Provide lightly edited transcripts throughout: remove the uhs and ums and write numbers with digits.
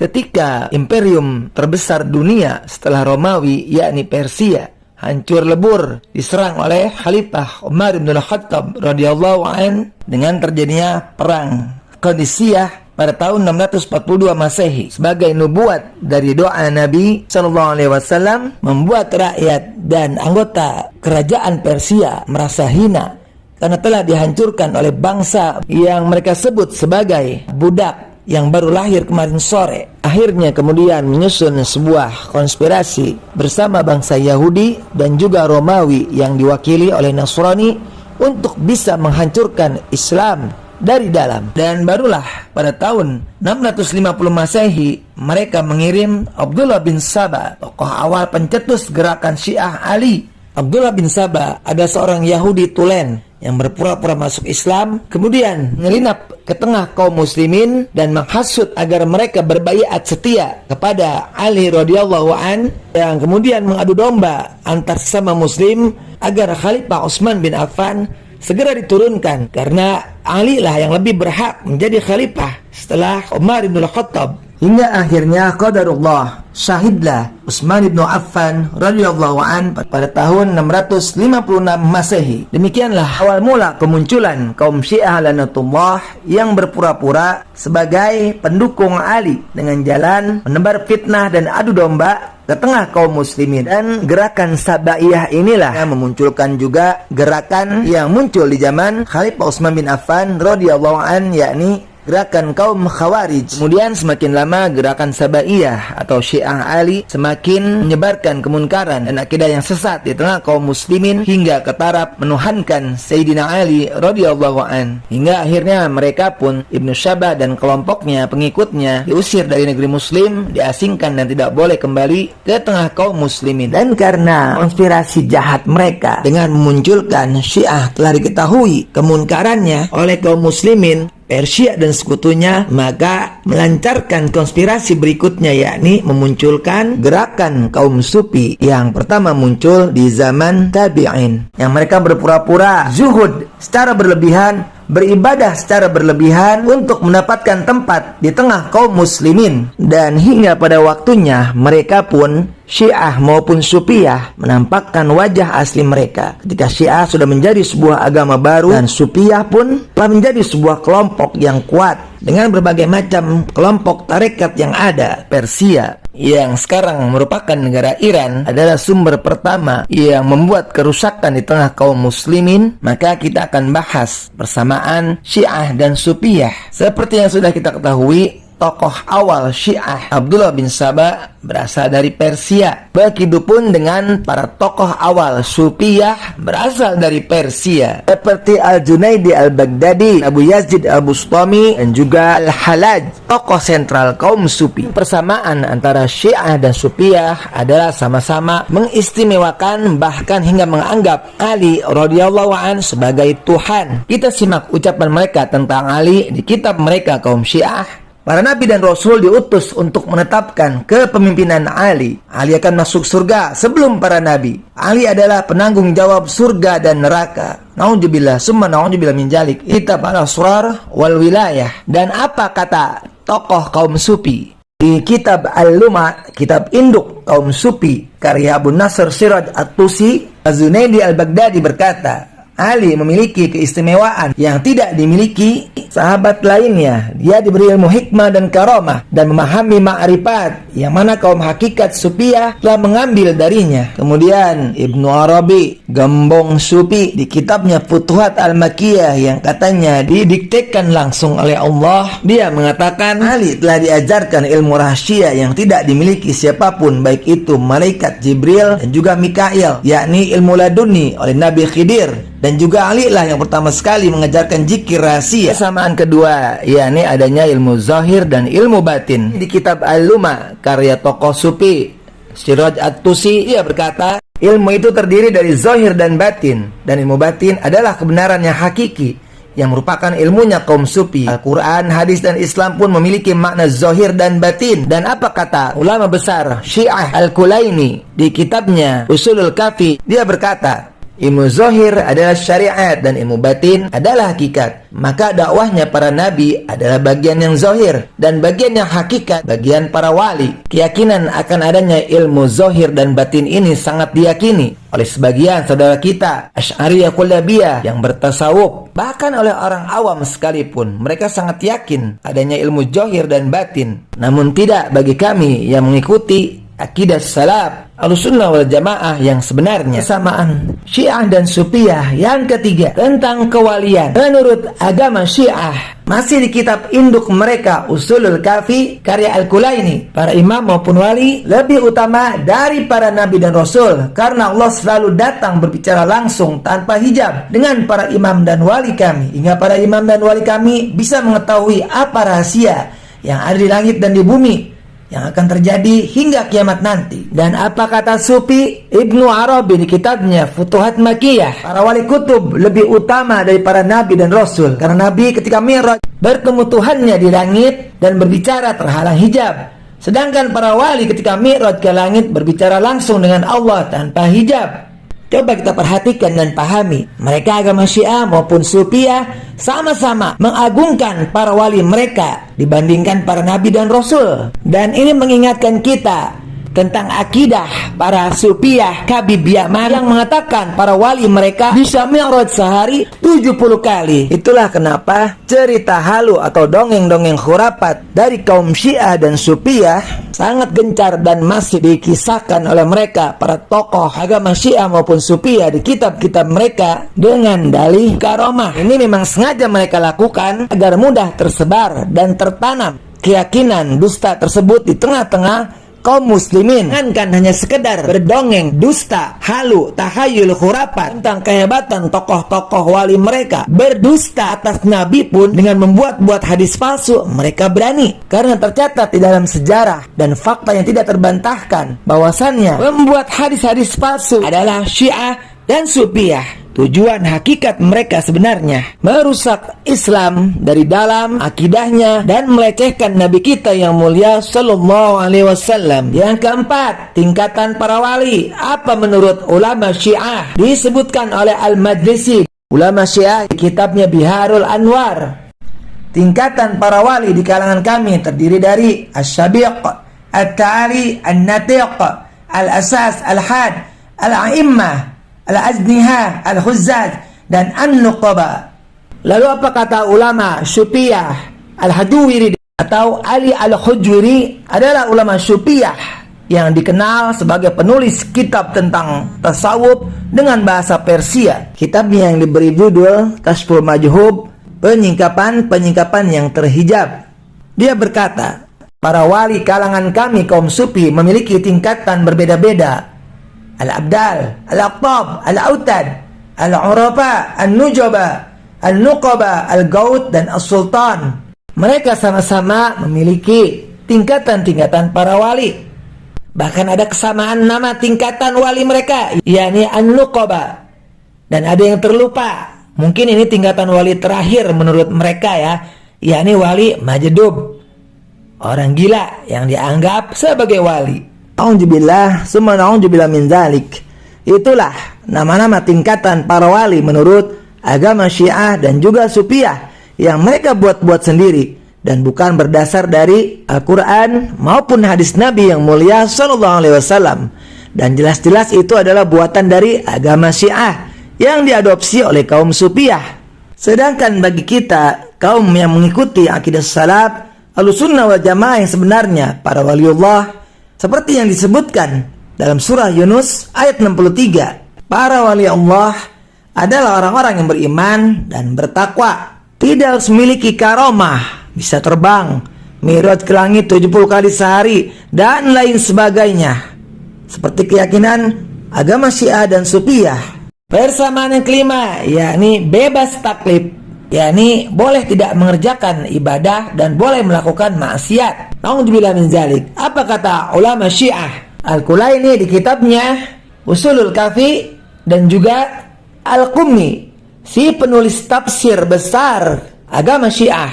ketika imperium terbesar dunia setelah Romawi, yakni Persia, hancur lebur diserang oleh Khalifah Umar bin Khattab radhiyallahu an dengan terjadinya perang Qadisiyah pada tahun 642 Masehi. Sebagai nubuat dari doa Nabi SAW, membuat rakyat dan anggota kerajaan Persia merasa hina karena telah dihancurkan oleh bangsa yang mereka sebut sebagai budak yang baru lahir kemarin sore. Akhirnya kemudian menyusun sebuah konspirasi bersama bangsa Yahudi dan juga Romawi yang diwakili oleh Nasrani untuk bisa menghancurkan Islam dari dalam. Dan barulah pada tahun 650 Masehi mereka mengirim Abdullah bin Saba, tokoh awal pencetus gerakan Syiah Ali. Abdullah bin Saba adalah seorang Yahudi tulen yang berpura-pura masuk Islam, kemudian menyelinap ke tengah kaum muslimin dan menghasut agar mereka berbaiat setia kepada Ali radhiyallahu an, yang kemudian mengadu domba antar sesama muslim agar Khalifah Utsman bin Affan segera diturunkan, karena Ali lah yang lebih berhak menjadi khalifah setelah Umar bin Khattab. Hingga akhirnya qadarullah, syahidlah Utsman bin Affan radhiyallahu an pada tahun 656 Masehi. Demikianlah awal mula kemunculan kaum Syiah lanatullah yang berpura-pura sebagai pendukung Ali dengan jalan menebar fitnah dan adu domba ke tengah kaum muslimin. Dan gerakan Sabaiyah inilah yang memunculkan juga gerakan yang muncul di zaman Khalifah Utsman bin Affan radhiyallahu an, yakni gerakan kaum Khawarij. Kemudian semakin lama gerakan Sabaiyah atau Syiah Ali semakin menyebarkan kemunkaran dan akidah yang sesat di tengah kaum muslimin hingga ke taraf menuhankan Sayyidina Ali radhiyallahu an. Hingga akhirnya mereka pun, Ibnu Syabah dan kelompoknya, pengikutnya, diusir dari negeri muslim, diasingkan dan tidak boleh kembali ke tengah kaum muslimin. Dan karena konspirasi jahat mereka dengan memunculkan Syiah telah diketahui kemunkarannya oleh kaum muslimin Persia dan sekutunya, maka melancarkan konspirasi berikutnya, yakni memunculkan gerakan kaum Sufi yang pertama muncul di zaman Tabi'in, yang mereka berpura-pura zuhud secara berlebihan, beribadah secara berlebihan untuk mendapatkan tempat di tengah kaum muslimin. Dan hingga pada waktunya mereka pun, Syiah maupun Sufiyah, menampakkan wajah asli mereka. Ketika Syiah sudah menjadi sebuah agama baru dan Sufiyah pun telah menjadi sebuah kelompok yang kuat dengan berbagai macam kelompok tarekat yang ada. Persia yang sekarang merupakan negara Iran adalah sumber pertama yang membuat kerusakan di tengah kaum muslimin. Maka kita akan bahas persamaan Syiah dan Sufiyah. Seperti yang sudah kita ketahui, tokoh awal Syiah Abdullah bin Saba berasal dari Persia. Begitupun dengan para tokoh awal Sufiyah berasal dari Persia, seperti Al-Junaidi Al-Baghdadi, Abu Yazid Al-Bustami, dan juga Al-Halaj, tokoh sentral kaum Sufi. Persamaan antara Syiah dan Sufiyah adalah sama-sama mengistimewakan, bahkan hingga menganggap Ali radhiyallahu an sebagai Tuhan. Kita simak ucapan mereka tentang Ali di kitab mereka kaum Syiah. Para nabi dan rasul diutus untuk menetapkan kepemimpinan Ali. Ali akan masuk surga sebelum para nabi. Ali adalah penanggung jawab surga dan neraka. Na'udzubillah, summa na'udzubillah min dzalik. Kitab Al-Asrar wal Wilayah. Dan apa kata tokoh kaum Sufi di kitab Al-Luma, kitab induk kaum Sufi karya Abu Nasr Siraj At-Tusi, Az-Zunaidi Al-Baghdadi berkata, Ali memiliki keistimewaan yang tidak dimiliki sahabat lainnya. Dia diberi ilmu hikmah dan karamah dan memahami ma'rifat yang mana kaum hakikat Sufiyah telah mengambil darinya. Kemudian Ibnu Arabi, gembong Sufi, di kitabnya Futuhat Al-Makkiyah yang katanya didiktekan langsung oleh Allah, dia mengatakan Ali telah diajarkan ilmu rahasia yang tidak dimiliki siapapun, baik itu malaikat Jibril dan juga Mikail, yakni ilmu laduni oleh Nabi Khidir. Dan juga Ali lah yang pertama sekali mengajarkan zikir rahasia. Kesamaan kedua, yakni adanya ilmu zahir dan ilmu batin. Di kitab Al-Luma karya tokoh Sufi Siraj At-Tusi, ia berkata, ilmu itu terdiri dari zahir dan batin, dan ilmu batin adalah kebenaran yang hakiki yang merupakan ilmunya kaum Sufi. Al-Quran, hadis dan Islam pun memiliki makna zahir dan batin. Dan apa kata ulama besar Syiah Al-Kulaini di kitabnya Usulul Kafi, dia berkata, Ilmu zahir adalah syariat dan ilmu batin adalah hakikat. Maka dakwahnya para nabi adalah bagian yang zahir dan bagian yang hakikat bagian para wali. Keyakinan akan adanya ilmu zahir dan batin ini sangat diyakini oleh sebagian saudara kita Asy'ariyah Kullabiyah yang bertasawuf. Bahkan oleh orang awam sekalipun mereka sangat yakin adanya ilmu zahir dan batin. Namun tidak bagi kami yang mengikuti akidah salaf Ahlussunnah wal Jamaah yang sebenarnya. Kesamaan Syiah dan Sufiyah yang ketiga tentang kewalian. Menurut agama Syiah masih di kitab induk mereka Ushulul Kafi karya Al-Kulaini, para imam maupun wali lebih utama dari para nabi dan rasul karena Allah selalu datang berbicara langsung tanpa hijab dengan para imam dan wali kami, hingga para imam dan wali kami bisa mengetahui apa rahasia yang ada di langit dan di bumi yang akan terjadi hingga kiamat nanti. Dan apa kata Sufi Ibnu Arabi di kitabnya Futuhat Makkiyah, para wali kutub lebih utama dari para nabi dan rasul karena nabi ketika Mi'raj bertemu Tuhannya di langit dan berbicara terhalang hijab, sedangkan para wali ketika Mi'raj ke langit berbicara langsung dengan Allah tanpa hijab. Coba kita perhatikan dan pahami, mereka agama Syiah maupun Sufiyah sama-sama mengagungkan para wali mereka dibandingkan para nabi dan rasul. Dan ini mengingatkan kita tentang akidah para Sufiyah Habib Yaman yang mengatakan para wali mereka bisa mi'raj sehari 70 kali. Itulah kenapa cerita halu atau dongeng-dongeng khurafat dari kaum Syiah dan Sufiyah sangat gencar dan masih dikisahkan oleh mereka para tokoh agama Syiah maupun Sufiyah di kitab-kitab mereka dengan dalih karomah. Ini memang sengaja mereka lakukan agar mudah tersebar dan tertanam keyakinan dusta tersebut di tengah-tengah kaum muslimin. Kan hanya sekedar berdongeng dusta, halu, tahayul, khurafat tentang kehebatan tokoh-tokoh wali mereka. Berdusta atas nabi pun dengan membuat-buat hadis palsu mereka berani, karena tercatat di dalam sejarah dan fakta yang tidak terbantahkan bahwasannya membuat hadis-hadis palsu adalah Syiah dan Sufiyah. Tujuan hakikat mereka sebenarnya merusak Islam dari dalam akidahnya dan melecehkan Nabi kita yang mulia Sallallahu Alaihi Wasallam. Yang keempat, tingkatan para wali. Apa menurut ulama Syiah? Disebutkan oleh Al-Majlisi, ulama Syiah di kitabnya Biharul Anwar. Tingkatan para wali di kalangan kami terdiri dari Asy-Syabiq, At-Ta'ali, An-Natiq, Al-Asas, Al-Had, Al-A'immah, Al-Azniha, Al-Huzzaz, dan An-Nuqaba. Lalu apa kata ulama Sufiyah? Al-Haduwiri atau Ali Al-Hujwiri adalah ulama Sufiyah yang dikenal sebagai penulis kitab tentang tasawuf dengan bahasa Persia. Kitabnya yang diberi judul Kashful Majhub, penyingkapan yang terhijab. Dia berkata, para wali kalangan kami kaum Sufi memiliki tingkatan berbeda-beda. Al-Abdal, Al-Aqtab, Al-Autad, Al-Urafa, Al-Nujaba, Al-Nuqaba, Al-Gaut, dan As-Sultan. Mereka sama-sama memiliki tingkatan-tingkatan para wali. Bahkan ada kesamaan nama tingkatan wali mereka, yakni An-Nuqaba. Dan ada yang terlupa, mungkin ini tingkatan wali terakhir menurut mereka ya, yakni wali Majdub, orang gila yang dianggap sebagai wali. A'udzubillah, summa na'udzubillah min dzalik. Itulah nama-nama tingkatan para wali menurut agama Syiah dan juga Sufiyah yang mereka buat-buat sendiri dan bukan berdasar dari Al-Quran maupun hadis Nabi yang mulia Sallallahu Alaihi Wasallam. Dan jelas-jelas itu adalah buatan dari agama Syiah yang diadopsi oleh kaum Sufiyah. Sedangkan bagi kita kaum yang mengikuti akidah salaf Ahlussunnah wal Jamaah yang sebenarnya, para waliullah seperti yang disebutkan dalam surah Yunus ayat 63, para wali Allah adalah orang-orang yang beriman dan bertakwa, tidak harus memiliki karomah, bisa terbang, mi'raj ke langit 70 kali sehari, dan lain sebagainya, seperti keyakinan agama Syiah dan Sufiyah. Persamaan yang kelima, yakni bebas taklif, yakni boleh tidak mengerjakan ibadah dan boleh melakukan maksiat. Na'udzubillah min dzalik. Apa kata ulama Syiah? Al-Kulaini di kitabnya Ushulul Kafi dan juga Al-Qummi, si penulis tafsir besar agama Syiah.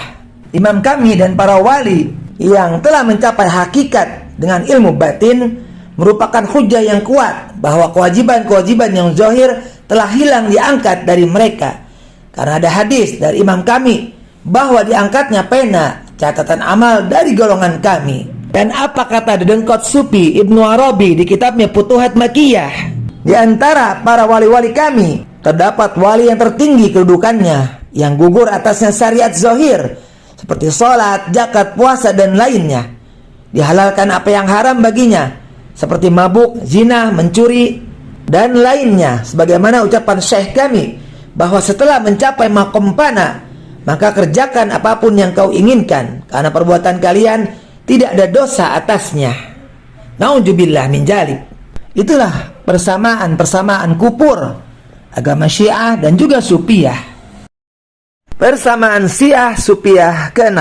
Imam kami dan para wali yang telah mencapai hakikat dengan ilmu batin merupakan hujah yang kuat bahwa kewajiban-kewajiban yang zahir telah hilang diangkat dari mereka. Karena ada hadis dari imam kami bahwa diangkatnya pena catatan amal dari golongan kami. Dan apa kata dedengkot Sufi Ibnu Arabi di kitabnya Futuhat Makkiyah? Di antara para wali-wali kami terdapat wali yang tertinggi kedudukannya, yang gugur atasnya syariat zahir seperti sholat, zakat, puasa dan lainnya. Dihalalkan apa yang haram baginya seperti mabuk, zina, mencuri dan lainnya. Sebagaimana ucapan syekh kami bahwa setelah mencapai makom fana, maka kerjakan apapun yang kau inginkan, karena perbuatan kalian tidak ada dosa atasnya. Na'udzubillah min dzalik. Itulah persamaan kupur agama Syiah dan juga Sufiyah. Persamaan Syiah Sufiyah ke-6,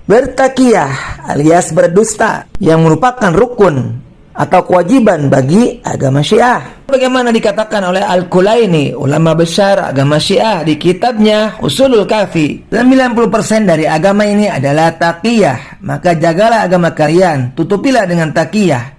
bertakiyah alias berdusta, yang merupakan rukun atau kewajiban bagi agama Syiah. Bagaimana dikatakan oleh Al-Kulaini, ulama besar agama Syiah, di kitabnya Usulul Kafi, 90% dari agama ini adalah taqiyah. Maka jagalah agama kalian, tutupilah dengan taqiyah.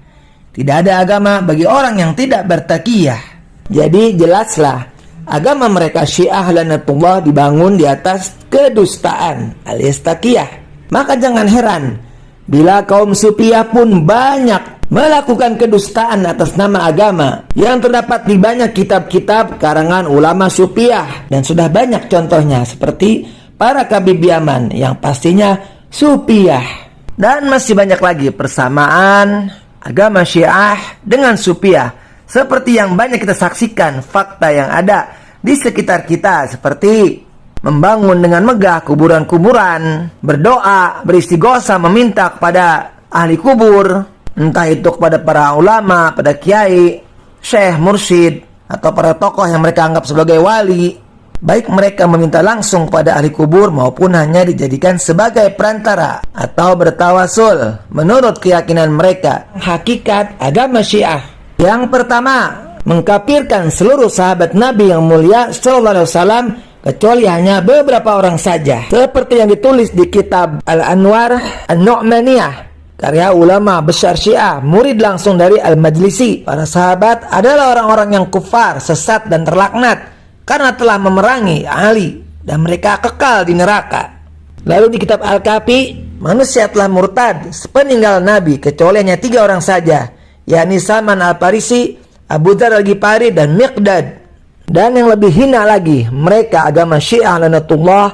Tidak ada agama bagi orang yang tidak bertaqiyah. Jadi jelaslah agama mereka Syiah lanatullah dibangun di atas kedustaan alias taqiyah. Maka jangan heran bila kaum Sufiyah pun banyak melakukan kedustaan atas nama agama yang terdapat di banyak kitab-kitab karangan ulama Sufiyah, dan sudah banyak contohnya seperti para Kabib Yaman yang pastinya Sufiyah. Dan masih banyak lagi persamaan agama Syiah dengan Sufiyah, seperti yang banyak kita saksikan fakta yang ada di sekitar kita, seperti membangun dengan megah kuburan-kuburan, berdoa, beristighosa, meminta kepada ahli kubur, entah itu kepada para ulama, pada kiai, syekh, mursyid, atau para tokoh yang mereka anggap sebagai wali. Baik mereka meminta langsung kepada ahli kubur maupun hanya dijadikan sebagai perantara atau bertawasul menurut keyakinan mereka. Hakikat agama Syiah yang pertama, mengkafirkan seluruh sahabat Nabi yang mulia sallallahu alaihi wasallam kecuali hanya beberapa orang saja, seperti yang ditulis di kitab Al-Anwar An-Nu'maniyah karya ulama besar Syiah, murid langsung dari Al-Majlisi. Para sahabat adalah orang-orang yang kufar, sesat dan terlaknat karena telah memerangi Ali, dan mereka kekal di neraka. Lalu di kitab Al-Kafi, manusia telah murtad sepeninggal Nabi kecuali hanya 3 orang saja, yakni Salman Al-Farisi, Abu Dzar Al-Ghifari dan Miqdad. Dan yang lebih hina lagi, mereka agama Syiah lanatullah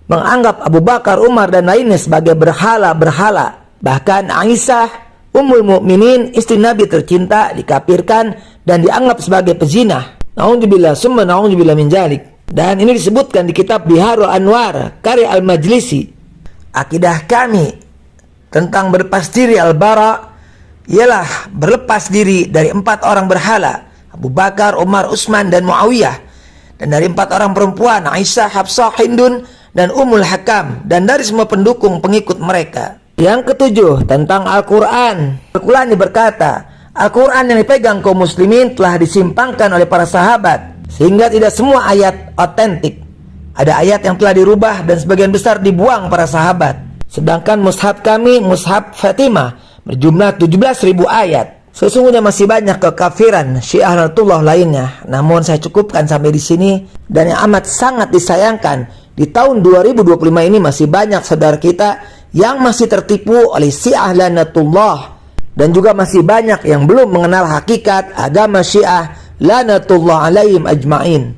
menganggap Abu Bakar, Umar dan lainnya sebagai berhala-berhala. Bahkan Aisyah, Ummul Mukminin, istri Nabi tercinta, dikafirkan dan dianggap sebagai pezina. Na'udzubillah summa na'udzubillah min dzalik. Dan ini disebutkan di kitab Biharul Anwar karya Al-Majlisi. Akidah kami tentang berlepas diri Al-Bara ialah berlepas diri dari 4 orang berhala, Abu Bakar, Umar, Utsman dan Muawiyah, dan dari 4 orang perempuan, Aisyah, Hafsah, Hindun dan Ummul Hakam, dan dari semua pendukung pengikut mereka. Yang ketujuh, tentang Al-Quran. Al-Qurani berkata, Al-Quran yang dipegang kaum muslimin telah disimpangkan oleh para sahabat, sehingga tidak semua ayat otentik. Ada ayat yang telah dirubah dan sebagian besar dibuang para sahabat. Sedangkan mushaf kami, mushaf Fatimah, berjumlah 17.000 ayat. Sesungguhnya masih banyak kekafiran Syiah lanatullah lainnya. Namun saya cukupkan sampai di sini. Dan yang amat sangat disayangkan, di tahun 2025 ini masih banyak saudara kita yang masih tertipu oleh Syiah lanatullah, dan juga masih banyak yang belum mengenal hakikat agama Syiah lanatullah alaihim ajma'in.